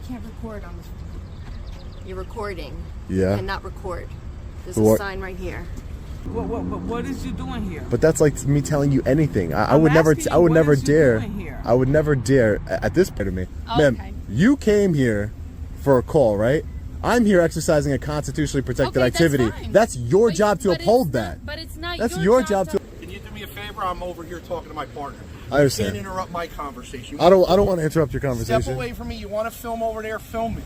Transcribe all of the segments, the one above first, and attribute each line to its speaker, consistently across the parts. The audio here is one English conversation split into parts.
Speaker 1: can't record on this. You're recording.
Speaker 2: Yeah.
Speaker 1: You cannot record. There's a sign right here.
Speaker 3: What is you doing here?
Speaker 2: But that's like me telling you anything. I would never dare. I would never dare at this point of me.
Speaker 1: Oh,
Speaker 2: Ma'am,
Speaker 1: okay.
Speaker 2: you came here for a call, right? I'm here exercising a constitutionally protected activity. That's your job to uphold that.
Speaker 1: But it's not.
Speaker 2: That's your job to.
Speaker 4: Can you do me a favor? I'm over here talking to my partner.
Speaker 2: I understand.
Speaker 4: You can't interrupt my conversation.
Speaker 2: I don't want to interrupt your conversation.
Speaker 4: Step away from me. You want to film over there? Film me.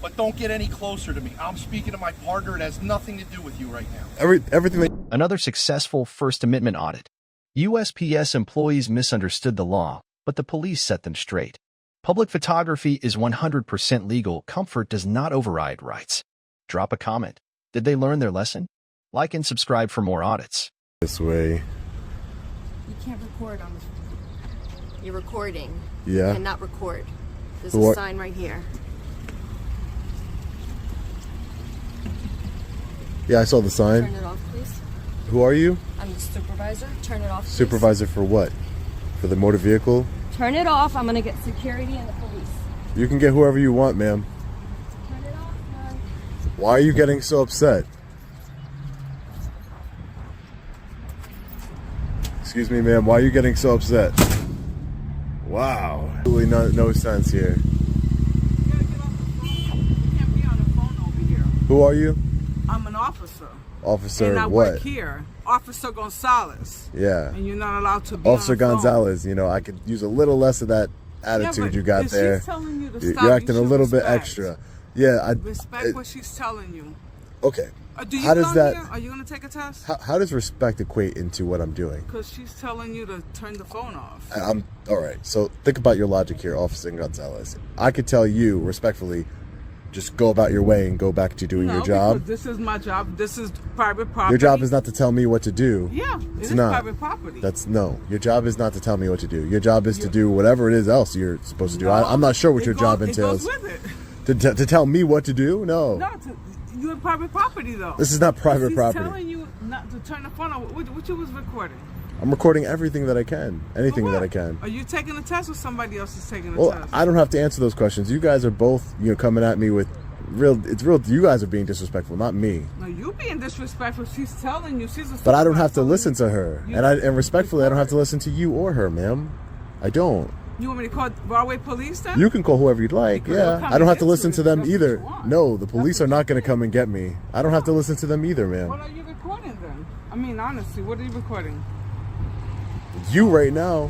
Speaker 4: But don't get any closer to me. I'm speaking to my partner. It has nothing to do with you right now.
Speaker 2: Everything that.
Speaker 5: Another successful First Amendment audit. USPS employees misunderstood the law, but the police set them straight. Public photography is 100% legal. Comfort does not override rights. Drop a comment. Did they learn their lesson? Like and subscribe for more audits.
Speaker 2: This way.
Speaker 1: You can't record on this. You're recording.
Speaker 2: Yeah.
Speaker 1: You cannot record. There's a sign right here.
Speaker 2: Yeah, I saw the sign.
Speaker 1: Turn it off, please.
Speaker 2: Who are you?
Speaker 1: I'm the supervisor. Turn it off, please.
Speaker 2: Supervisor for what? For the motor vehicle?
Speaker 1: Turn it off. I'm gonna get security and the police.
Speaker 2: You can get whoever you want, ma'am.
Speaker 1: Turn it off, man.
Speaker 2: Why are you getting so upset? Excuse me, ma'am. Why are you getting so upset? Wow. Really no sense here.
Speaker 3: You gotta get off the phone. You can't be on the phone over here.
Speaker 2: Who are you?
Speaker 3: I'm an officer.
Speaker 2: Officer
Speaker 3: and I
Speaker 2: what?
Speaker 3: work here. Officer Gonzalez.
Speaker 2: Yeah.
Speaker 3: And you're not allowed to be
Speaker 2: Officer
Speaker 3: on the phone.
Speaker 2: Gonzalez, you know, I could use a little less of that attitude
Speaker 3: but
Speaker 2: you got
Speaker 3: if
Speaker 2: there.
Speaker 3: She's telling you to stop,
Speaker 2: You're acting a little bit
Speaker 3: respect.
Speaker 2: extra. Yeah,
Speaker 3: Respect what she's telling you.
Speaker 2: Okay.
Speaker 3: Do you
Speaker 2: how does that?
Speaker 3: Here? Are you going to take a test?
Speaker 2: How does respect equate into what I'm doing?
Speaker 3: Because she's telling you to turn the phone off.
Speaker 2: I'm all right. So think about your logic here, Officer Gonzalez. I could tell you respectfully, just go about your way and go back to doing your job.
Speaker 3: This is my job. This is private property.
Speaker 2: Your job is not to tell me what to do.
Speaker 3: Yeah,
Speaker 2: it's
Speaker 3: is
Speaker 2: not
Speaker 3: private property.
Speaker 2: No. Your job is not to tell me what to do. Your job is to do whatever it is else you're supposed to do. I'm not sure what your job entails.
Speaker 3: It goes with it.
Speaker 2: To tell me what to do? No.
Speaker 3: No, you're private property though.
Speaker 2: This is not private property.
Speaker 3: She's telling you not to turn the phone on. What you was recording?
Speaker 2: I'm recording everything that I can. Anything that I can.
Speaker 3: Are you taking a test or somebody else is taking a
Speaker 2: well,
Speaker 3: test?
Speaker 2: I don't have to answer those questions. You guys are both, coming at me with it's real. You guys are being disrespectful, not me.
Speaker 3: No, you being disrespectful. She's telling you. She's a
Speaker 2: But I don't have to listen to her. And respectfully, I don't have to listen to you or her, ma'am. I don't.
Speaker 3: You want me to call Broadway police then?
Speaker 2: You can call whoever you'd like. Yeah. I don't have to listen to them either. No, the police are not going to come and get me. I don't have to listen to them either, ma'am.
Speaker 3: What are you recording then? I mean, honestly, what are you recording?
Speaker 2: You right now.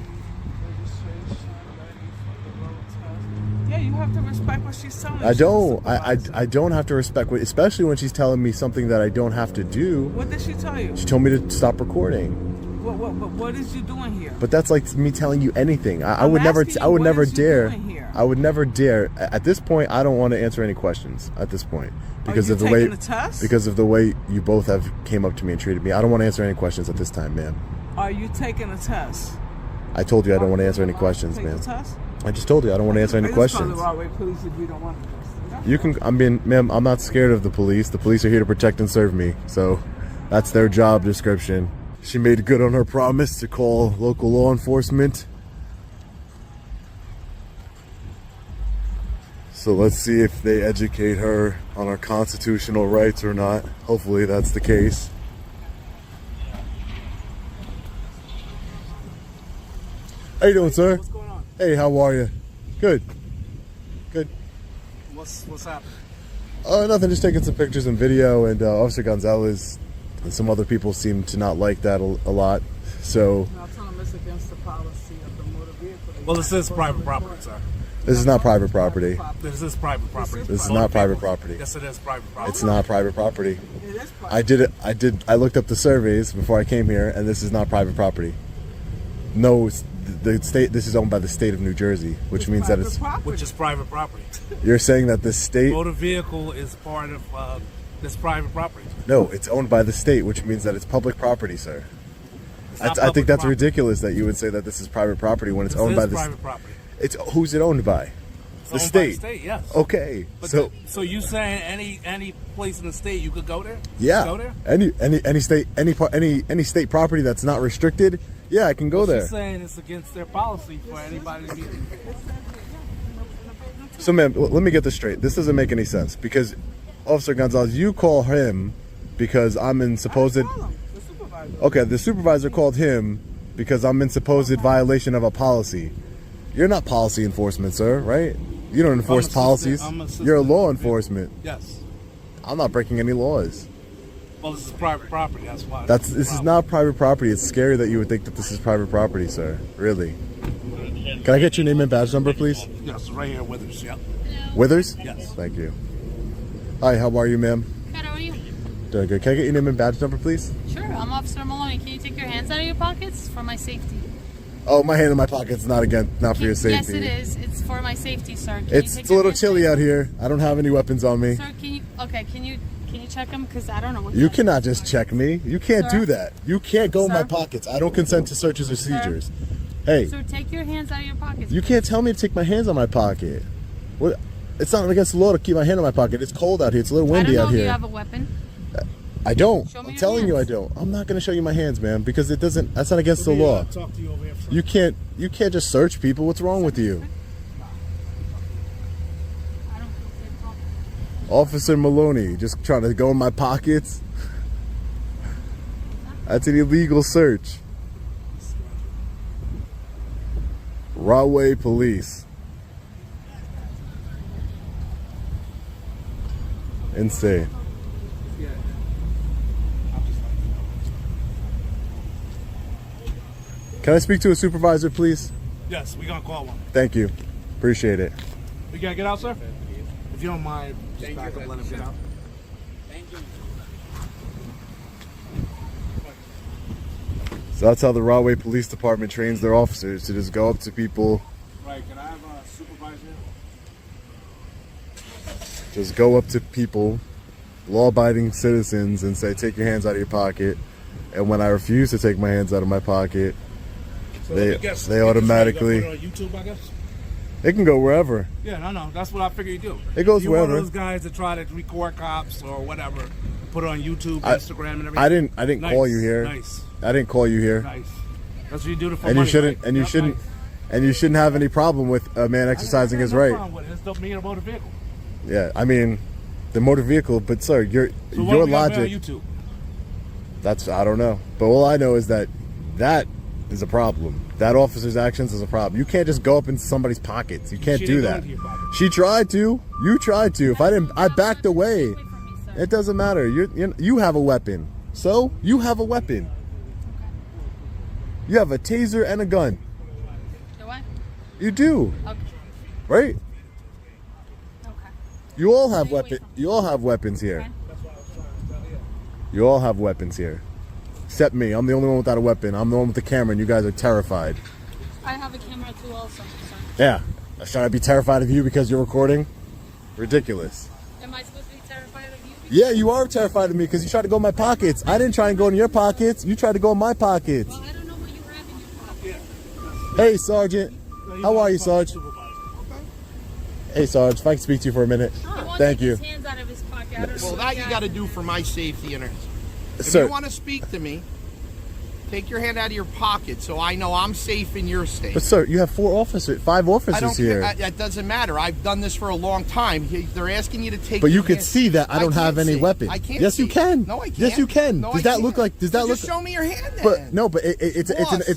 Speaker 3: Yeah, you have to respect what she's telling you.
Speaker 2: I don't. I don't have to respect what, especially when she's telling me something that I don't have to do.
Speaker 3: What did she tell you?
Speaker 2: She told me to stop recording.
Speaker 3: What is you doing here?
Speaker 2: But that's like me telling you anything. I would never dare. I would never dare. At this point, I don't want to answer any questions. At this point, because of the way you both have came up to me and treated me, I don't want to answer any questions at this time, ma'am.
Speaker 3: Are you taking a test?
Speaker 2: I told you I don't want to answer any questions, ma'am. I just told you I don't want to answer any questions. You can. Ma'am, I'm not scared of the police. The police are here to protect and serve me. So, that's their job description. She made good on her promise to call local law enforcement. So let's see if they educate her on our constitutional rights or not. Hopefully that's the case. How you doing, sir?
Speaker 4: What's going on?
Speaker 2: Hey, how are you? Good. Good.
Speaker 4: What's happening?
Speaker 2: Nothing. Just taking some pictures and video. And Officer Gonzalez and some other people seem to not like that a lot. So.
Speaker 3: I'll tell them it's against the policy of the motor vehicle.
Speaker 4: Well, this is private property, sir.
Speaker 2: This is not private property.
Speaker 4: This is private property.
Speaker 2: This is not private property.
Speaker 4: Yes, it is private property.
Speaker 2: It's not private property.
Speaker 3: It is private.
Speaker 2: I looked up the surveys before I came here, and this is not private property. No, the state. This is owned by the state of New Jersey, which means that it's.
Speaker 4: Which is private property.
Speaker 2: You're saying that the state.
Speaker 4: Motor vehicle is part of this private property.
Speaker 2: No, it's owned by the state, which means that it's public property, sir. I think that's ridiculous that you would say that this is private property when it's owned by the
Speaker 4: private property.
Speaker 2: It's who's it owned by?
Speaker 4: It's
Speaker 2: the
Speaker 4: owned
Speaker 2: state.
Speaker 4: by the state, yes.
Speaker 2: Okay.
Speaker 4: But
Speaker 2: so
Speaker 4: you saying any place in the state you could go there?
Speaker 2: Yeah.
Speaker 4: Go there?
Speaker 2: Any state any state property that's not restricted, yeah, I can go there.
Speaker 4: She's saying it's against their policy for anybody to be.
Speaker 2: So, ma'am, let me get this straight. This doesn't make any sense because, Officer Gonzalez, you call him because I'm in supposed.
Speaker 3: I call him, the supervisor.
Speaker 2: Okay, the supervisor called him because I'm in supposed violation of a policy. You're not policy enforcement, sir, right? You don't enforce policies. You're a law enforcement.
Speaker 4: Yes.
Speaker 2: I'm not breaking any laws.
Speaker 4: Well, this is private property. That's why.
Speaker 2: This is not private property. It's scary that you would think that this is private property, sir. Really. Can I get your name and badge number, please?
Speaker 4: Yes, right here, Withers. Yep.
Speaker 2: Withers?
Speaker 4: Yes.
Speaker 2: Thank you. Hi, how are you, ma'am?
Speaker 6: Good, how are you?
Speaker 2: Doing good. Can I get your name and badge number, please?
Speaker 6: Sure, I'm Officer Maloney. Can you take your hands out of your pockets for my safety?
Speaker 2: Oh, my hand in my pocket's not for your safety.
Speaker 6: Yes, it is. It's for my safety, sir.
Speaker 2: It's a little chilly out here. I don't have any weapons on me.
Speaker 6: Sir, can you check them? Because I don't know what
Speaker 2: You cannot just check me. You can't
Speaker 6: Sir?
Speaker 2: do that. You can't go in my
Speaker 6: Sir?
Speaker 2: pockets. I don't consent to searches or seizures. Hey,
Speaker 6: Sir, take your hands out of your pockets.
Speaker 2: you can't tell me to take my hands out of my pocket. What? It's not against the law to keep my hand in my pocket. It's cold out here. It's a little windy
Speaker 6: I don't know
Speaker 2: out
Speaker 6: if
Speaker 2: here.
Speaker 6: you have a weapon.
Speaker 2: I don't.
Speaker 6: Show me
Speaker 2: I'm
Speaker 6: your
Speaker 2: telling you I
Speaker 6: hands.
Speaker 2: don't. I'm not going to show you my hands, man, because it doesn't. That's not against the law.
Speaker 4: Talk to you over here.
Speaker 2: You can't just search people. What's wrong with you?
Speaker 6: I don't feel safe talking.
Speaker 2: Officer Maloney, just trying to go in my pockets. That's an illegal search. Rahway Police. Insane. Can I speak to a supervisor, please?
Speaker 4: Yes, we're going to call one.
Speaker 2: Thank you. Appreciate it.
Speaker 4: We got to get out, sir? If you don't mind, just back up, let him get out.
Speaker 2: So that's how the Rahway Police Department trains their officers to just go up to people.
Speaker 4: Right, can I have a supervisor?
Speaker 2: Just go up to people, law-abiding citizens, and say, take your hands out of your pocket. And when I refuse to take my hands out of my pocket,
Speaker 4: So
Speaker 2: they automatically...
Speaker 4: Put it on YouTube, I guess?
Speaker 2: It can go wherever.
Speaker 4: Yeah, no. That's what I figure you do.
Speaker 2: It goes
Speaker 4: You're
Speaker 2: wherever.
Speaker 4: one of those guys that try to record cops or whatever, put it on YouTube, Instagram, and everything.
Speaker 2: I didn't
Speaker 4: Nice,
Speaker 2: call you here.
Speaker 4: Nice.
Speaker 2: I didn't call you here.
Speaker 4: Nice. That's what you do to
Speaker 2: And you shouldn't.
Speaker 4: right?
Speaker 2: And you
Speaker 4: Yep,
Speaker 2: shouldn't.
Speaker 4: nice.
Speaker 2: And you shouldn't have any problem with a man exercising his right.
Speaker 4: It's the me in a motor vehicle.
Speaker 2: Yeah, I mean, the motor vehicle. But sir,
Speaker 4: So
Speaker 2: your
Speaker 4: what do we gotta put on
Speaker 2: logic.
Speaker 4: YouTube?
Speaker 2: That's I don't know. But all I know is that is a problem. That officer's actions is a problem. You can't just go up into somebody's pockets. You can't
Speaker 4: She
Speaker 2: do
Speaker 4: didn't go
Speaker 2: that.
Speaker 4: into your pocket.
Speaker 2: She tried to. You tried to. If I didn't, I backed away.
Speaker 6: Away from me, sir.
Speaker 2: It doesn't matter. You have a weapon. So you have a weapon. You have a taser and a gun.
Speaker 6: Do I?
Speaker 2: You do,
Speaker 6: Okay.
Speaker 2: right?
Speaker 6: Okay.
Speaker 2: You all have
Speaker 6: Stay away
Speaker 2: weapon.
Speaker 6: from me.
Speaker 2: You all have weapons here.
Speaker 6: Okay.
Speaker 2: You all have weapons here, except me. I'm the only one without a weapon. I'm the one with the camera, and you guys are terrified.
Speaker 6: I have a camera too, also, sir.
Speaker 2: Yeah, should I be terrified of you because you're recording? Ridiculous.
Speaker 6: Am I supposed to be terrified of you?
Speaker 2: Yeah, you are terrified of me because you tried to go in my pockets. I didn't try and go in your pockets. You tried to go in my pockets.
Speaker 6: Well, I don't know what you have in your pocket.
Speaker 2: Hey, Sergeant. How are you, Sarge? Hey, Sarge. If I can speak to you for a minute.
Speaker 6: He won't
Speaker 2: Thank
Speaker 6: take
Speaker 2: you.
Speaker 6: his hands out of his pocket. I don't know
Speaker 4: Well,
Speaker 6: what
Speaker 4: that
Speaker 6: he
Speaker 4: you
Speaker 6: has.
Speaker 4: got to do for my safety and if
Speaker 2: Sir.
Speaker 4: you want to speak to me, take your hand out of your pocket so I know I'm safe in your state.
Speaker 2: But sir, you have 5
Speaker 4: I
Speaker 2: officers
Speaker 4: don't
Speaker 2: here.
Speaker 4: care. That doesn't matter. I've done this for a long time. They're asking you to take.
Speaker 2: But you
Speaker 4: your
Speaker 2: can
Speaker 4: hand-
Speaker 2: see that I don't have
Speaker 4: can't
Speaker 2: any
Speaker 4: see.
Speaker 2: weapon.
Speaker 4: I can't.
Speaker 2: Yes, you
Speaker 4: see.
Speaker 2: can.
Speaker 4: No, I can't.
Speaker 2: Yes, you can.
Speaker 4: No,
Speaker 2: Does
Speaker 4: I
Speaker 2: that look
Speaker 4: can't.
Speaker 2: like? Does that
Speaker 4: So
Speaker 2: look?
Speaker 4: just show me your hand then.
Speaker 2: But no, but it's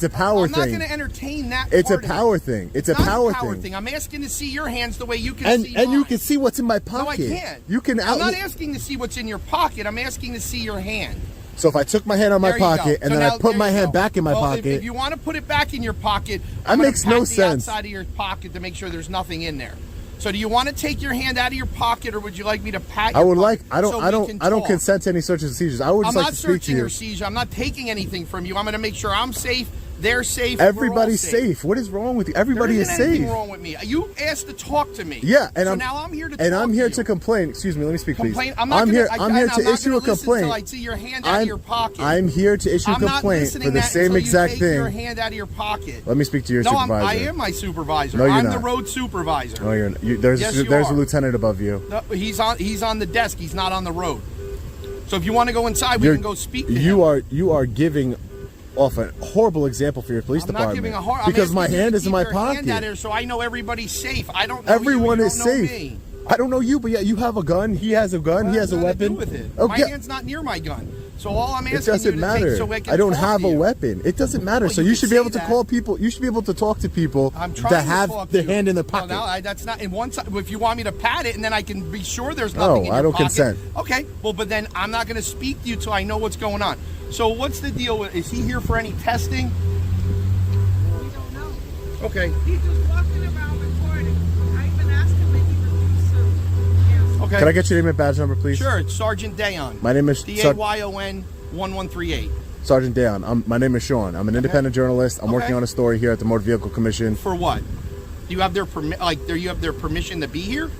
Speaker 2: a power
Speaker 4: I'm
Speaker 2: thing.
Speaker 4: not going to entertain that.
Speaker 2: It's a
Speaker 4: part of it.
Speaker 2: power thing. It's a
Speaker 4: not
Speaker 2: power
Speaker 4: power
Speaker 2: thing.
Speaker 4: I'm asking to see your hands the way you can
Speaker 2: And
Speaker 4: see
Speaker 2: you
Speaker 4: mine.
Speaker 2: can see what's in my
Speaker 4: No, I
Speaker 2: pocket.
Speaker 4: can't.
Speaker 2: You can.
Speaker 4: I'm not asking to see what's in your pocket. I'm asking to see your hand.
Speaker 2: So if I took my hand out of my
Speaker 4: There you go.
Speaker 2: pocket and
Speaker 4: So
Speaker 2: then
Speaker 4: now,
Speaker 2: I put
Speaker 4: there
Speaker 2: my
Speaker 4: you
Speaker 2: hand
Speaker 4: go.
Speaker 2: back in my
Speaker 4: Well,
Speaker 2: pocket,
Speaker 4: If you want to put it back in your pocket,
Speaker 2: That
Speaker 4: I'm gonna
Speaker 2: makes no
Speaker 4: pat the
Speaker 2: sense.
Speaker 4: outside of your pocket to make sure there's nothing in there. So do you want to take your hand out of your pocket, or would you like me to pat?
Speaker 2: I
Speaker 4: your
Speaker 2: would like.
Speaker 4: pocket
Speaker 2: I don't.
Speaker 4: so
Speaker 2: I
Speaker 4: we
Speaker 2: don't.
Speaker 4: can
Speaker 2: I don't
Speaker 4: talk?
Speaker 2: consent to any searches and seizures. I would just
Speaker 4: I'm
Speaker 2: like
Speaker 4: not
Speaker 2: to speak to
Speaker 4: searching
Speaker 2: you.
Speaker 4: or seizure. I'm not taking anything from you. I'm going to make sure I'm safe. They're safe. we're all
Speaker 2: Everybody's safe. What is wrong with you? Everybody
Speaker 4: there
Speaker 2: is
Speaker 4: isn't anything
Speaker 2: safe.
Speaker 4: wrong with me. You asked to talk to me.
Speaker 2: Yeah, and
Speaker 4: so
Speaker 2: I'm
Speaker 4: now I'm here to.
Speaker 2: and
Speaker 4: talk
Speaker 2: I'm here
Speaker 4: to
Speaker 2: to complain. Excuse me. Let me speak, please.
Speaker 4: complain. I'm not
Speaker 2: here.
Speaker 4: gonna,
Speaker 2: I'm here
Speaker 4: I'm
Speaker 2: to
Speaker 4: not
Speaker 2: issue
Speaker 4: gonna
Speaker 2: a
Speaker 4: listen
Speaker 2: complaint.
Speaker 4: Until I see your hand out of your pocket.
Speaker 2: I'm here to issue a
Speaker 4: I'm not
Speaker 2: complaint
Speaker 4: listening
Speaker 2: for the
Speaker 4: that
Speaker 2: same
Speaker 4: until
Speaker 2: exact
Speaker 4: you take your
Speaker 2: thing.
Speaker 4: hand out of your pocket.
Speaker 2: Let me speak to your
Speaker 4: No,
Speaker 2: supervisor.
Speaker 4: I am my supervisor.
Speaker 2: No, you're
Speaker 4: I'm
Speaker 2: not.
Speaker 4: the road supervisor.
Speaker 2: No, you're not. There's
Speaker 4: Yes, you
Speaker 2: a
Speaker 4: are.
Speaker 2: lieutenant above you.
Speaker 4: No, he's on the desk. He's not on the road. So if you want to go inside, we can go speak to him.
Speaker 2: You are giving off a horrible example for your police
Speaker 4: I'm
Speaker 2: department.
Speaker 4: not giving a hard.
Speaker 2: Because my
Speaker 4: asking you to
Speaker 2: hand is
Speaker 4: keep
Speaker 2: in my
Speaker 4: your hand
Speaker 2: pocket.
Speaker 4: out here so I know everybody's safe. I don't know
Speaker 2: Everyone
Speaker 4: you,
Speaker 2: is
Speaker 4: don't know
Speaker 2: safe.
Speaker 4: me.
Speaker 2: I don't know you, but yeah, you have a gun. He has a gun. He has a weapon.
Speaker 4: With it.
Speaker 2: Okay.
Speaker 4: My hand's not near my gun. So all I'm asking
Speaker 2: It doesn't
Speaker 4: you to
Speaker 2: matter.
Speaker 4: take so I can
Speaker 2: I don't
Speaker 4: talk
Speaker 2: have
Speaker 4: to
Speaker 2: a
Speaker 4: you.
Speaker 2: weapon. It doesn't matter.
Speaker 4: Well,
Speaker 2: so
Speaker 4: you
Speaker 2: you
Speaker 4: can
Speaker 2: should be
Speaker 4: say
Speaker 2: able to
Speaker 4: that.
Speaker 2: call people. You should be able to talk to people
Speaker 4: I'm trying
Speaker 2: that have
Speaker 4: to talk
Speaker 2: the
Speaker 4: to
Speaker 2: hand
Speaker 4: you.
Speaker 2: in their pocket.
Speaker 4: Well, that's not. And once, if you want me to pat it, and then I can be sure there's nothing in your
Speaker 2: I don't
Speaker 4: pocket.
Speaker 2: consent.
Speaker 4: Okay. Well, but then I'm not going to speak to you till I know what's going on. So what's the deal with? Is he here for any testing?
Speaker 3: We don't know.
Speaker 4: Okay.
Speaker 3: He's just walking around recording. I even asked him and he refused to answer.
Speaker 4: Okay.
Speaker 2: Can I get your name and badge number, please?
Speaker 4: Sure. It's Sergeant Dayon.
Speaker 2: My name is
Speaker 4: Dayon 1138.
Speaker 2: Sergeant Dayon. My name is Sean. I'm an independent journalist. I'm working on a story here at the Motor Vehicle Commission.
Speaker 4: For what? Do you have their Do you have their permission to be here?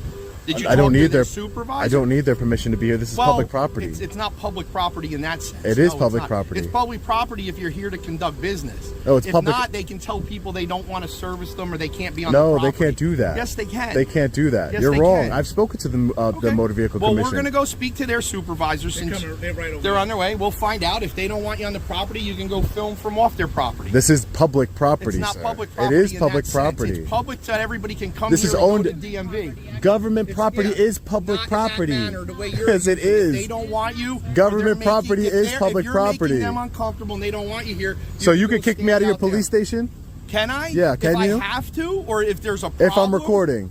Speaker 4: Did you
Speaker 2: I don't
Speaker 4: talk to
Speaker 2: need
Speaker 4: their
Speaker 2: their
Speaker 4: supervisor?
Speaker 2: I don't need their permission to be here. This is public property.
Speaker 4: It's not public property in that sense.
Speaker 2: It is
Speaker 4: No,
Speaker 2: public
Speaker 4: it's not.
Speaker 2: property.
Speaker 4: It's public property if you're here to conduct business.
Speaker 2: No, it's
Speaker 4: if
Speaker 2: public-
Speaker 4: not, they can tell people they don't want to service them or they can't be on
Speaker 2: No,
Speaker 4: the
Speaker 2: they
Speaker 4: property.
Speaker 2: can't do that.
Speaker 4: Yes, they can.
Speaker 2: They can't do that.
Speaker 4: Yes,
Speaker 2: You're
Speaker 4: they
Speaker 2: wrong.
Speaker 4: can.
Speaker 2: I've spoken to the
Speaker 4: Okay.
Speaker 2: Motor Vehicle
Speaker 4: well,
Speaker 2: Commission.
Speaker 4: we're going to go speak to their supervisor since
Speaker 7: They're right over
Speaker 4: they're
Speaker 7: there.
Speaker 4: on their way. We'll find out. If they don't want you on the property, you can go film from off their property.
Speaker 2: This is public property,
Speaker 4: it's not
Speaker 2: sir.
Speaker 4: public property.
Speaker 2: It is
Speaker 4: in
Speaker 2: public
Speaker 4: that sense.
Speaker 2: property.
Speaker 4: It's public so that everybody can come
Speaker 2: This
Speaker 4: here
Speaker 2: is
Speaker 4: and go
Speaker 2: owned-
Speaker 4: to DMV.
Speaker 2: Government
Speaker 4: It's-
Speaker 2: property
Speaker 4: yeah,
Speaker 2: is public
Speaker 4: not
Speaker 2: property.
Speaker 4: In that manner, the way you're
Speaker 2: Yes, it
Speaker 4: using
Speaker 2: is.
Speaker 4: They don't want you.
Speaker 2: Government
Speaker 4: they're making-
Speaker 2: property
Speaker 4: if
Speaker 2: is
Speaker 4: they're-
Speaker 2: public
Speaker 4: if you're
Speaker 2: property.
Speaker 4: Making them uncomfortable and they don't want you here.
Speaker 2: So you
Speaker 4: can
Speaker 2: can kick me out of your police station?
Speaker 4: Can I?
Speaker 2: Yeah, can
Speaker 4: if
Speaker 2: you?
Speaker 4: I have to, or if there's a problem.
Speaker 2: If I'm recording.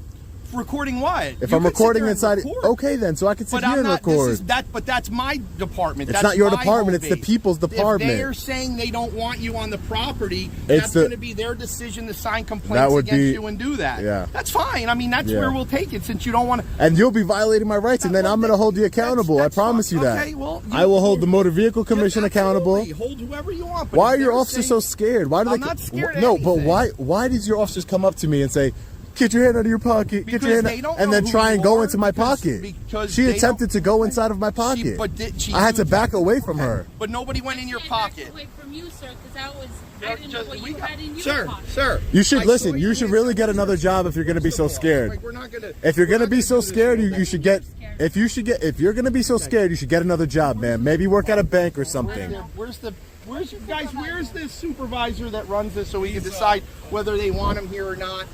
Speaker 4: Recording what?
Speaker 2: If
Speaker 4: You
Speaker 2: I'm
Speaker 4: can sit
Speaker 2: recording
Speaker 4: there and
Speaker 2: inside,
Speaker 4: record.
Speaker 2: okay then, so I can sit
Speaker 4: But
Speaker 2: here
Speaker 4: I'm
Speaker 2: and
Speaker 4: not.
Speaker 2: record.
Speaker 4: This is that. But that's my department.
Speaker 2: It's
Speaker 4: That's
Speaker 2: not your
Speaker 4: my
Speaker 2: department,
Speaker 4: home
Speaker 2: it's the
Speaker 4: base.
Speaker 2: people's department.
Speaker 4: If they're saying they don't want you on the property,
Speaker 2: It's
Speaker 4: that's
Speaker 2: the-
Speaker 4: going to be their decision to sign complaints
Speaker 2: That would
Speaker 4: against
Speaker 2: be-
Speaker 4: you and do that.
Speaker 2: yeah.
Speaker 4: That's fine. I mean, that's
Speaker 2: Yeah.
Speaker 4: where we'll take it since you don't want to.
Speaker 2: And you'll be violating my rights, and then
Speaker 4: Well,
Speaker 2: I'm going to hold you accountable.
Speaker 4: that's
Speaker 2: I promise
Speaker 4: fine.
Speaker 2: you that.
Speaker 4: Okay, well,
Speaker 2: I will hold the Motor Vehicle Commission
Speaker 4: Yes,
Speaker 2: accountable.
Speaker 4: absolutely. Hold whoever you want. But
Speaker 2: Why
Speaker 4: if
Speaker 2: are your
Speaker 4: they're
Speaker 2: officers so
Speaker 4: saying-
Speaker 2: scared? Why do
Speaker 4: I'm
Speaker 2: they?
Speaker 4: not scared of
Speaker 2: No, but
Speaker 4: anything.
Speaker 2: why did your officers come up to me and say, "Get your hand out of your pocket,
Speaker 4: Because
Speaker 2: get your hand,"
Speaker 4: they don't
Speaker 2: and
Speaker 4: know
Speaker 2: then
Speaker 4: who
Speaker 2: try
Speaker 4: you
Speaker 2: and go
Speaker 4: are,
Speaker 2: into my
Speaker 4: because-
Speaker 2: pocket?
Speaker 4: because
Speaker 2: She
Speaker 4: they
Speaker 2: attempted
Speaker 4: don't-
Speaker 2: to go inside of my pocket.
Speaker 4: But did she?
Speaker 2: I had to
Speaker 4: do
Speaker 2: back
Speaker 4: that?
Speaker 2: away from her.
Speaker 4: But nobody went in your
Speaker 6: I
Speaker 4: pocket.
Speaker 6: away from you, sir, because that was I didn't know
Speaker 4: Just-
Speaker 6: what
Speaker 4: we
Speaker 6: you
Speaker 4: got-
Speaker 6: had in your
Speaker 4: sir,
Speaker 6: pocket.
Speaker 4: sir.
Speaker 2: You should
Speaker 4: I
Speaker 2: listen.
Speaker 4: saw
Speaker 2: You should
Speaker 4: in
Speaker 2: really
Speaker 4: there.
Speaker 2: get another job if you're going to be so scared.
Speaker 4: Like, we're not gonna.
Speaker 2: If you're
Speaker 4: we're
Speaker 2: gonna
Speaker 4: not
Speaker 2: be so
Speaker 4: do this
Speaker 2: scared,
Speaker 4: all
Speaker 2: you
Speaker 4: day.
Speaker 2: should get. If you're gonna be so scared, you should get another job, man. Maybe work at a bank or something.
Speaker 4: Where's you guys? Where's the supervisor that runs this so we can decide whether they want him here or not?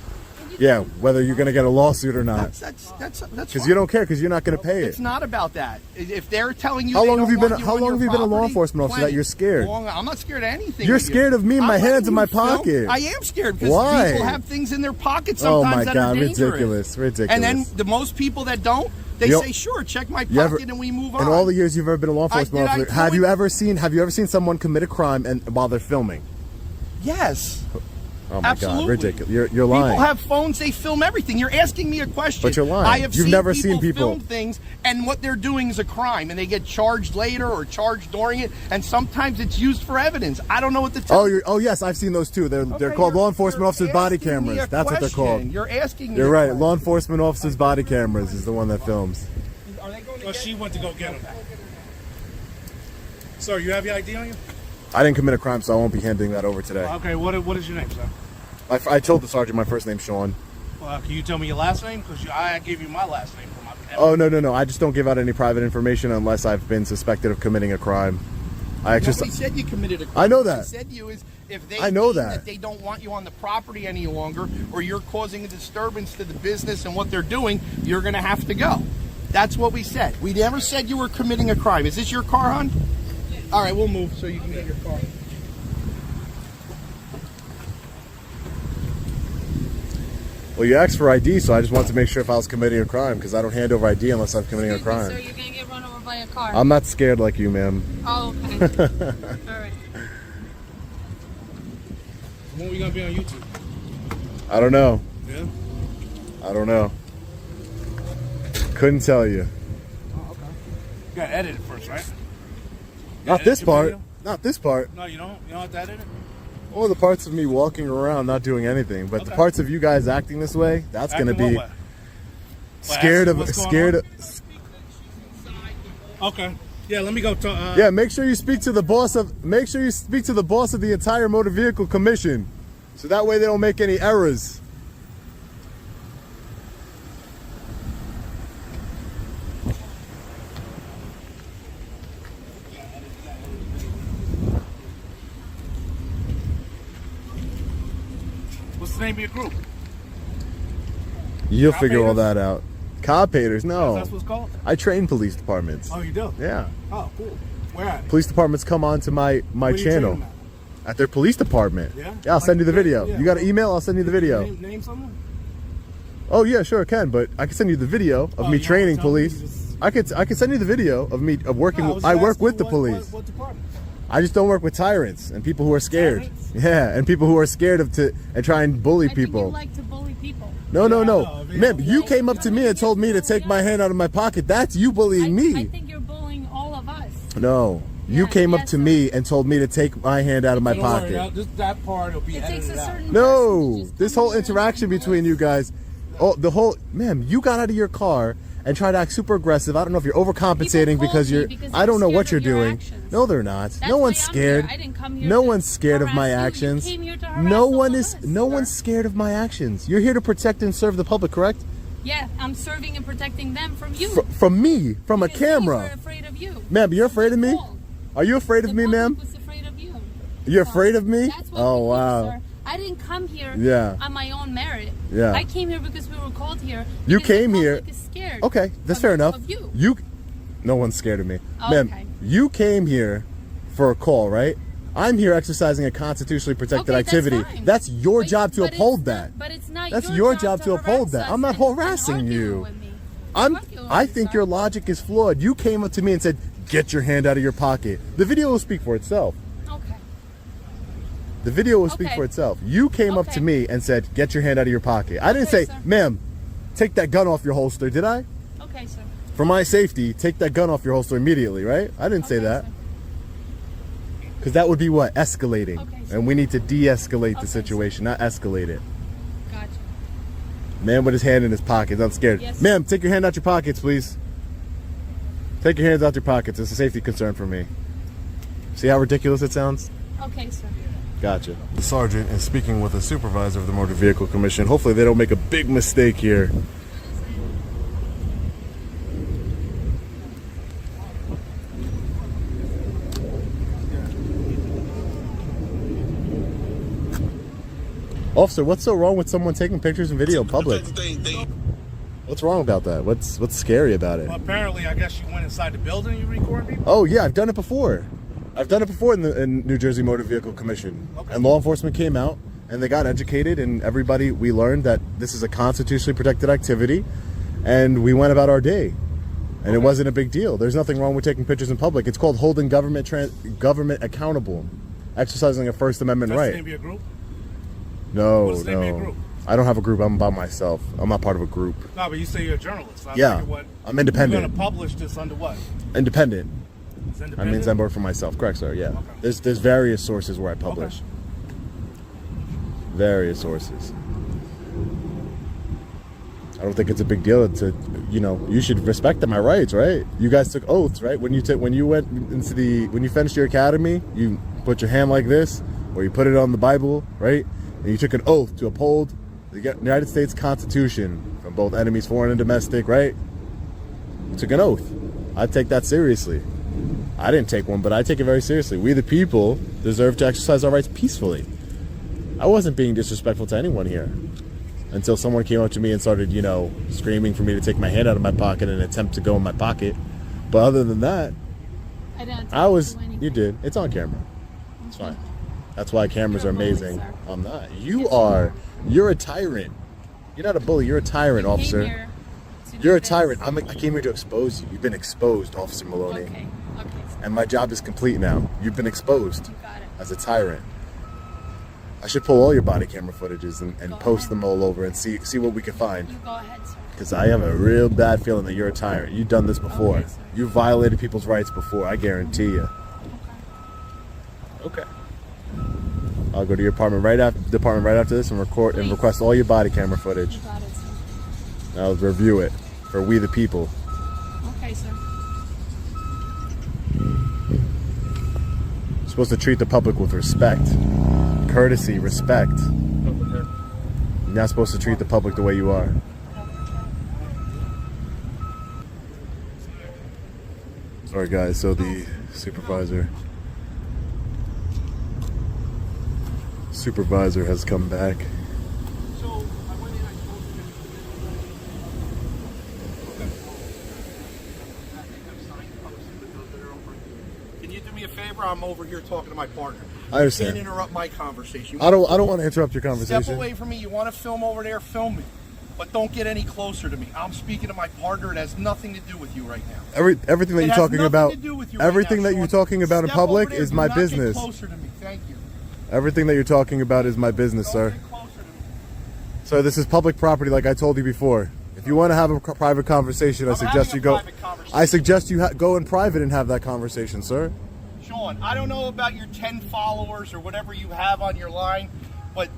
Speaker 2: Yeah, whether you're gonna get a lawsuit or not,
Speaker 4: That's
Speaker 2: because you don't care, because you're not gonna pay
Speaker 4: It's
Speaker 2: it.
Speaker 4: not about that. If they're telling you,
Speaker 2: How
Speaker 4: they
Speaker 2: long
Speaker 4: don't
Speaker 2: have you been?
Speaker 4: want
Speaker 2: How
Speaker 4: on
Speaker 2: long
Speaker 4: your
Speaker 2: have you been a law
Speaker 4: property,
Speaker 2: enforcement officer that
Speaker 4: plenty.
Speaker 2: you're scared?
Speaker 4: I'm not scared of anything.
Speaker 2: You're
Speaker 4: with you.
Speaker 2: scared of me and my
Speaker 4: I'm
Speaker 2: hands in my
Speaker 4: letting you film.
Speaker 2: pocket.
Speaker 4: I am scared because
Speaker 2: Why?
Speaker 4: people have things in their pockets
Speaker 2: Oh
Speaker 4: sometimes
Speaker 2: my
Speaker 4: that
Speaker 2: God,
Speaker 4: are dangerous.
Speaker 2: ridiculous.
Speaker 4: And then the most people that don't, they
Speaker 2: You-
Speaker 4: say, "Sure, check my
Speaker 2: You
Speaker 4: pocket,"
Speaker 2: ever-
Speaker 4: and we move on.
Speaker 2: In all the years you've ever been a law enforcement
Speaker 4: Did I
Speaker 2: officer,
Speaker 4: tell
Speaker 2: have you
Speaker 4: you-
Speaker 2: ever seen someone commit a crime and while they're filming?
Speaker 4: Yes.
Speaker 2: Oh my
Speaker 4: Absolutely.
Speaker 2: God, ridiculous! You're lying.
Speaker 4: People have phones; they film everything. You're asking me a question.
Speaker 2: But you're lying.
Speaker 4: I have
Speaker 2: You've never seen people-
Speaker 4: film things, and what they're doing is a crime, and they get charged later or charged during it, and sometimes it's used for evidence. I don't know what to tell you.
Speaker 2: Oh yes, I've seen those too. They're
Speaker 4: Okay,
Speaker 2: called
Speaker 4: you're-
Speaker 2: law enforcement
Speaker 4: you're
Speaker 2: officers body
Speaker 4: asking me
Speaker 2: cameras.
Speaker 4: a
Speaker 2: That's what they're called.
Speaker 4: question. You're asking me.
Speaker 2: You're
Speaker 4: a
Speaker 2: right.
Speaker 4: question.
Speaker 2: Law enforcement officers body cameras is the one that films.
Speaker 4: Are they going to
Speaker 7: Well,
Speaker 4: get
Speaker 7: she went to go get him. Sir, you have your ID on you?
Speaker 2: I didn't commit a crime, so I won't be handing that over today.
Speaker 7: Okay, what is your name, sir?
Speaker 2: I told the sergeant my first name's Sean.
Speaker 7: Can you tell me your last name? Because I gave you my last name for my.
Speaker 2: Oh no! I just don't give out any private information unless I've been suspected of committing a crime.
Speaker 4: Nobody said you committed a crime.
Speaker 2: I know
Speaker 4: What
Speaker 2: that.
Speaker 4: I said you is if they
Speaker 2: I know
Speaker 4: deem
Speaker 2: that.
Speaker 4: they don't want you on the property any longer, or you're causing a disturbance to the business and what they're doing, you're going to have to go. That's what we said. We never said you were committing a crime. Is this your car, hon? All right, we'll move so you can get your car.
Speaker 2: Well, you asked for ID, so I just wanted to make sure if I was committing a crime, because I don't hand over ID unless I'm committing a
Speaker 6: Excuse me,
Speaker 2: crime.
Speaker 6: sir, you're gonna get run over by a car.
Speaker 2: I'm not scared like you, ma'am.
Speaker 6: Oh, okay. All right.
Speaker 7: When are we gonna be on YouTube?
Speaker 2: I don't know.
Speaker 7: Yeah.
Speaker 2: I don't know. Couldn't tell you.
Speaker 7: Oh, okay. You gotta edit it first, right?
Speaker 2: Not
Speaker 7: edit
Speaker 2: this
Speaker 7: your
Speaker 2: part.
Speaker 7: video?
Speaker 2: Not this part.
Speaker 7: No, you don't. You don't have to edit it.
Speaker 2: Or the parts of me walking around not doing anything, but the
Speaker 7: Okay.
Speaker 2: parts of you guys acting this way, that's going to
Speaker 7: Acting
Speaker 2: be
Speaker 7: what way?
Speaker 2: scared of
Speaker 7: What's going
Speaker 2: scared
Speaker 7: on?
Speaker 2: of,
Speaker 7: Okay. Yeah, let me go talk.
Speaker 2: Yeah, make sure you speak to the boss of the entire Motor Vehicle Commission. So that way they don't make any errors.
Speaker 7: What's the name of your group?
Speaker 2: You'll
Speaker 7: Cop
Speaker 2: figure all
Speaker 7: haters?
Speaker 2: that out. Cop haters, no.
Speaker 7: That's what's called?
Speaker 2: I train police departments.
Speaker 7: Oh, you do?
Speaker 2: Yeah.
Speaker 7: Oh, cool. Where at?
Speaker 2: Police departments come onto my
Speaker 7: Where do you train
Speaker 2: channel.
Speaker 7: them at?
Speaker 2: At their police department.
Speaker 7: Yeah?
Speaker 2: I'll send you the video.
Speaker 7: Yeah.
Speaker 2: You got an email? I'll send you the video.
Speaker 7: Name someone?
Speaker 2: Oh yeah, sure, I can. But I can send you the video of
Speaker 7: Oh,
Speaker 2: me
Speaker 7: you
Speaker 2: training
Speaker 7: wanna tell me?
Speaker 2: police.
Speaker 7: You just-
Speaker 2: I can send you the video of me working.
Speaker 7: No,
Speaker 2: I work
Speaker 7: asking
Speaker 2: with the
Speaker 7: what-
Speaker 2: police.
Speaker 7: What department?
Speaker 2: I just don't work with tyrants and people who are scared.
Speaker 7: Tyrants?
Speaker 2: Yeah, and people who are scared and try and bully
Speaker 6: I think you
Speaker 2: people.
Speaker 6: like to bully people.
Speaker 2: No.
Speaker 7: No,
Speaker 2: Ma'am, you came up to me and told me to take my hand out of my pocket. That's you bullying
Speaker 6: I
Speaker 2: me.
Speaker 6: think you're bullying all of us.
Speaker 2: No. You
Speaker 6: Yeah,
Speaker 2: came up
Speaker 6: yes,
Speaker 2: to
Speaker 6: sir.
Speaker 2: me and told me to take my hand out of my
Speaker 7: Don't worry,
Speaker 2: pocket.
Speaker 7: that part will be
Speaker 6: It takes
Speaker 7: edited
Speaker 6: a
Speaker 7: out.
Speaker 6: certain person
Speaker 2: No,
Speaker 6: to just
Speaker 2: this
Speaker 6: come
Speaker 2: whole
Speaker 6: here and
Speaker 2: interaction
Speaker 6: bully
Speaker 2: between
Speaker 6: us.
Speaker 2: you guys, ma'am, you got out of your car and tried to act super aggressive. I don't know if you're overcompensating
Speaker 6: People
Speaker 2: because
Speaker 6: called
Speaker 2: you're,
Speaker 6: me because
Speaker 2: I don't know
Speaker 6: they're
Speaker 2: what you're
Speaker 6: scared of your
Speaker 2: doing.
Speaker 6: actions.
Speaker 2: No, they're not.
Speaker 6: That's
Speaker 2: No
Speaker 6: why
Speaker 2: one's
Speaker 6: I'm
Speaker 2: scared.
Speaker 6: here. I didn't come here
Speaker 2: No
Speaker 6: to
Speaker 2: one's scared of my
Speaker 6: harass you. You
Speaker 2: actions.
Speaker 6: came here to
Speaker 2: No
Speaker 6: harass all
Speaker 2: one
Speaker 6: of
Speaker 2: is,
Speaker 6: us,
Speaker 2: no
Speaker 6: sir.
Speaker 2: one's scared of my actions. You're here to protect and serve the public, correct?
Speaker 6: Yeah, I'm serving and protecting them from you.
Speaker 2: From me, from a
Speaker 6: Because they were
Speaker 2: camera.
Speaker 6: afraid of you.
Speaker 2: Ma'am, you're afraid of me?
Speaker 6: Called.
Speaker 2: Are you afraid of
Speaker 6: The
Speaker 2: me,
Speaker 6: public
Speaker 2: ma'am?
Speaker 6: was afraid of you.
Speaker 2: You're
Speaker 6: So
Speaker 2: afraid of me?
Speaker 6: That's what
Speaker 2: Oh,
Speaker 6: we do,
Speaker 2: wow.
Speaker 6: sir. I didn't come here
Speaker 2: Yeah.
Speaker 6: on my own merit.
Speaker 2: Yeah.
Speaker 6: I came here because we were called here.
Speaker 2: You
Speaker 6: because the
Speaker 2: came here-
Speaker 6: public is scared
Speaker 2: Okay, that's
Speaker 6: of-
Speaker 2: fair enough.
Speaker 6: Of you.
Speaker 2: No one's scared of me.
Speaker 6: Oh,
Speaker 2: Ma'am,
Speaker 6: okay.
Speaker 2: you came here for a call, right? I'm here exercising a constitutionally protected
Speaker 6: Okay,
Speaker 2: activity.
Speaker 6: That's, fine.
Speaker 2: That's your
Speaker 6: But-
Speaker 2: job to
Speaker 6: but it's
Speaker 2: uphold
Speaker 6: not-
Speaker 2: that.
Speaker 6: But it's not
Speaker 2: That's
Speaker 6: your
Speaker 2: your job to
Speaker 6: harass
Speaker 2: uphold that.
Speaker 6: us
Speaker 2: I'm not
Speaker 6: and
Speaker 2: harassing
Speaker 6: argue
Speaker 2: you.
Speaker 6: with me.
Speaker 2: I
Speaker 6: Argue
Speaker 2: think
Speaker 6: with
Speaker 2: your
Speaker 6: us.
Speaker 2: logic is flawed. You came up to me and said, "Get your hand out of your pocket." The video will speak for itself.
Speaker 6: Okay.
Speaker 2: The video will speak
Speaker 6: Okay.
Speaker 2: for itself. You came up to
Speaker 6: Okay.
Speaker 2: me and said, "Get your hand out of your pocket." I didn't
Speaker 6: Okay,
Speaker 2: say,
Speaker 6: sir.
Speaker 2: "Ma'am, take that gun off your holster," did I?
Speaker 6: Okay, sir.
Speaker 2: For my safety, take that gun off your holster immediately, right? I didn't say
Speaker 6: Okay,
Speaker 2: that.
Speaker 6: sir.
Speaker 2: Because that would be what? Escalating.
Speaker 6: Okay, sir.
Speaker 2: And we need to de-escalate
Speaker 6: Okay,
Speaker 2: the
Speaker 6: sir.
Speaker 2: situation, not escalate it.
Speaker 6: Gotcha.
Speaker 2: Man with his hand in his pocket. I'm scared.
Speaker 6: Yes, sir.
Speaker 2: Ma'am, take your hand out your pockets, please. Take your hands out your pockets. It's a safety concern for me. See how ridiculous it sounds?
Speaker 6: Okay, sir.
Speaker 2: Gotcha. The sergeant is speaking with the supervisor of the Motor Vehicle Commission. Hopefully they don't make a big mistake here. Officer, what's so wrong with someone taking pictures and video in public? What's wrong about that? What's scary about it?
Speaker 7: Well, apparently, I guess you went inside the building and you recorded people?
Speaker 2: Oh yeah, I've done it before. I've done it before in New Jersey Motor Vehicle Commission.
Speaker 7: Okay.
Speaker 2: And law enforcement came out and they got educated, and everybody, we learned that this is a constitutionally protected activity, and we went about our day. And it wasn't a big deal. There's nothing wrong with taking pictures in public. It's called holding government accountable, exercising a First Amendment
Speaker 7: That's the
Speaker 2: right.
Speaker 7: name of your group?
Speaker 2: No,
Speaker 7: What's the name of your
Speaker 2: no.
Speaker 7: group?
Speaker 2: I don't have a group. I'm by myself. I'm not part of a group.
Speaker 7: No, but you say you're a journalist. So I
Speaker 2: Yeah,
Speaker 7: figured
Speaker 2: I'm independent.
Speaker 7: You're going to publish this under what?
Speaker 2: Independent.
Speaker 7: It's
Speaker 2: I
Speaker 7: independent?
Speaker 2: mean, I work for myself. Correct, sir. Yeah.
Speaker 7: Okay.
Speaker 2: There's various sources where I publish.
Speaker 7: Okay.
Speaker 2: Various sources. I don't think it's a big deal to, you should respect my rights, right? You guys took oaths, right? When you finished your academy, you put your hand like this, or you put it on the Bible, right? And you took an oath to uphold the United States Constitution from both enemies, foreign and domestic, right? You took an oath. I take that seriously. I didn't take one, but I take it very seriously. We the people deserve to exercise our rights peacefully. I wasn't being disrespectful to anyone here until someone came up to me and started, screaming for me to take my hand out of my pocket in an attempt to go in my pocket. But other than that,
Speaker 6: I didn't.
Speaker 2: you did. It's on camera. It's fine. That's why cameras are
Speaker 6: You're a bully,
Speaker 2: amazing.
Speaker 6: sir.
Speaker 2: I'm not. You
Speaker 6: Yes, you
Speaker 2: are. You're a tyrant. You're not a bully. You're a tyrant, officer. You're a tyrant. I came here to expose you. You've been exposed, Officer Maloney.
Speaker 6: Okay. Okay.
Speaker 2: And my job is complete now. You've been exposed
Speaker 6: You got it.
Speaker 2: as a tyrant. I should pull all your body camera footages and
Speaker 6: Go
Speaker 2: post
Speaker 6: ahead.
Speaker 2: them all over and see what we can find.
Speaker 6: You go ahead, sir.
Speaker 2: Because I have a real bad feeling that you're a tyrant. You've done this before.
Speaker 6: Okay, sir.
Speaker 2: You've violated people's rights before. I guarantee you. Okay. I'll go to your department right after this and record and
Speaker 6: Please.
Speaker 2: request all your body camera footage.
Speaker 6: You got it, sir.
Speaker 2: I'll review it for we the people.
Speaker 6: Okay, sir.
Speaker 2: You're supposed to treat the public with respect, courtesy, respect. You're not supposed to treat the public the way you are. Alright guys, so the supervisor has come back.
Speaker 4: me a favor? I'm over here talking to my partner.
Speaker 2: I understand.
Speaker 4: You can't interrupt my conversation.
Speaker 2: I don't want to interrupt your conversation.
Speaker 4: Step away from me. You want to film over there, film me. But don't get any closer to me. I'm speaking to my partner. It has nothing to do with you right now.
Speaker 2: Everything that you're talking about, everything that you're talking about in public is my business.
Speaker 4: Get closer to me. Thank you.
Speaker 2: Everything that you're talking about is my business, sir.
Speaker 4: Get closer to me.
Speaker 2: Sir, this is public property, like I told you before. If you want to have a private conversation, I suggest you go. I suggest you go in private and have that conversation, sir.
Speaker 4: Sean, I don't know about your 10 followers or whatever you have on your line, but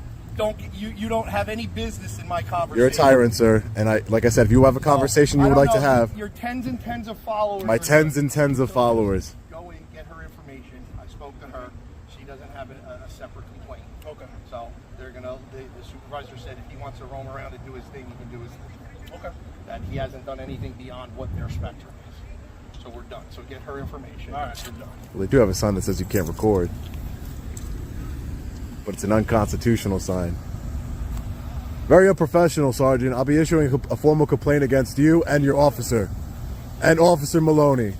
Speaker 4: you don't have any business in my conversation.
Speaker 2: You're a tyrant, sir. And like I said, if you have a conversation you would like to have,
Speaker 4: your tens and tens of followers.
Speaker 2: My tens and tens of followers.
Speaker 4: Go in, get her information. I spoke to her. She doesn't have a separate complaint. Okay. So they're gonna. The supervisor said if he wants to roam around and do his thing, he can do his thing. Okay. That he hasn't done anything beyond what their spectrum is. So we're done. So get her information. All right, we're done.
Speaker 2: Well, they do have a sign that says you can't record, but it's an unconstitutional sign. Very unprofessional, Sergeant. I'll be issuing a formal complaint against you and your officer, and Officer Maloney.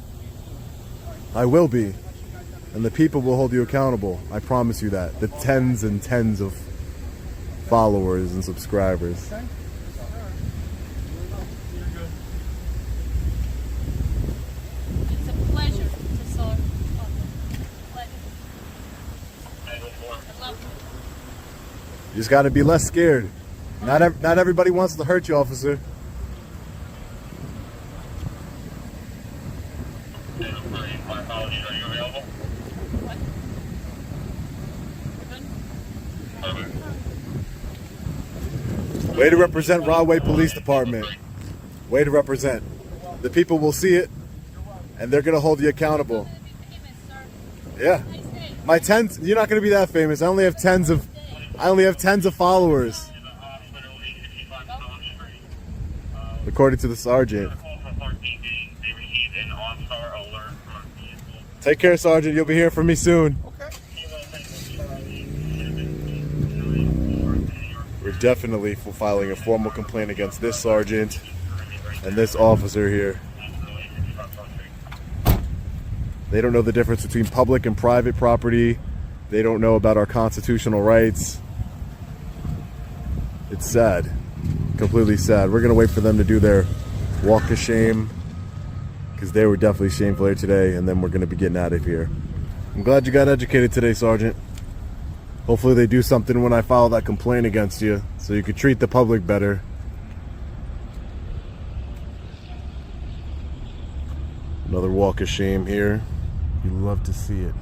Speaker 2: I will be, and the people will hold you accountable. I promise you that. The tens and tens of followers and subscribers.
Speaker 6: It's a pleasure to serve. Pleasure. I love you.
Speaker 2: You just got to be less scared. Not everybody wants to hurt you, officer. Way to represent Rahway Police Department. Way to represent. The people will see it, and they're gonna hold you accountable. Yeah. My tens. You're not gonna be that famous. I only have tens of followers. According to the sergeant. Take care, Sergeant. You'll be hearing from me soon.
Speaker 4: Okay.
Speaker 2: We're definitely filing a formal complaint against this sergeant and this officer here. They don't know the difference between public and private property. They don't know about our constitutional rights. It's sad. Completely sad. We're gonna wait for them to do their walk of shame, because they were definitely shameful here today, and then we're gonna be getting out of here. I'm glad you got educated today, Sergeant. Hopefully they do something when I file that complaint against you, so you could treat the public better. Another walk of shame here. You love to see it.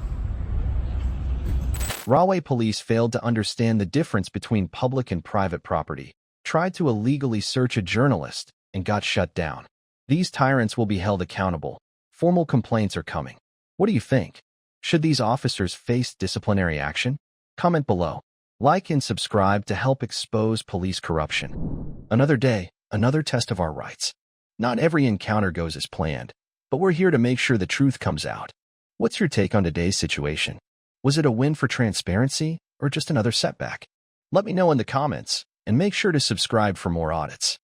Speaker 5: Rahway police failed to understand the difference between public and private property, tried to illegally search a journalist, and got shut down. These tyrants will be held accountable. Formal complaints are coming. What do you think? Should these officers face disciplinary action? Comment below. Like and subscribe to help expose police corruption. Another day, another test of our rights. Not every encounter goes as planned, but we're here to make sure the truth comes out. What's your take on today's situation? Was it a win for transparency or just another setback? Let me know in the comments, and make sure to subscribe for more audits.